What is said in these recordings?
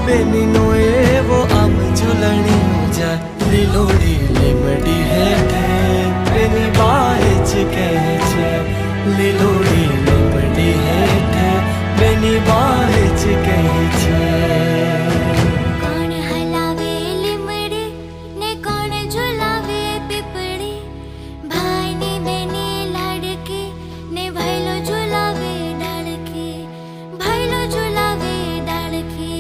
Beni no एवो आम झूलणी no जा લીલોડી લીમડી હેઠે બેની બાહેજ કહે છે લીલોડી લીમડી હેઠે બેની બાહેજ કહે છે કોણ હલાવે લીમડી ને કોણ ઝુલાવે પીપળી ભાઈની બેની લાડકી ને ભાઈલો ઝુલાવે ડાળકી ભાઈલો ઝુલાવે ડાળકી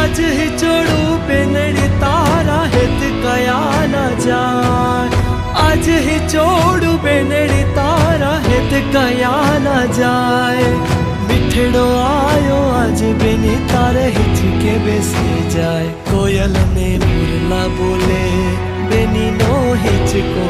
आज ही जोड़ू बेनड़ी तारा हित कया न जाए आज ही जोड़ू बेनड़ी तारा हित कया न जाए मिठड़ो आयो आज बेनी तारे हिच के बेसी जाए कोयल ने मुरला बोले बेनी नो हिच को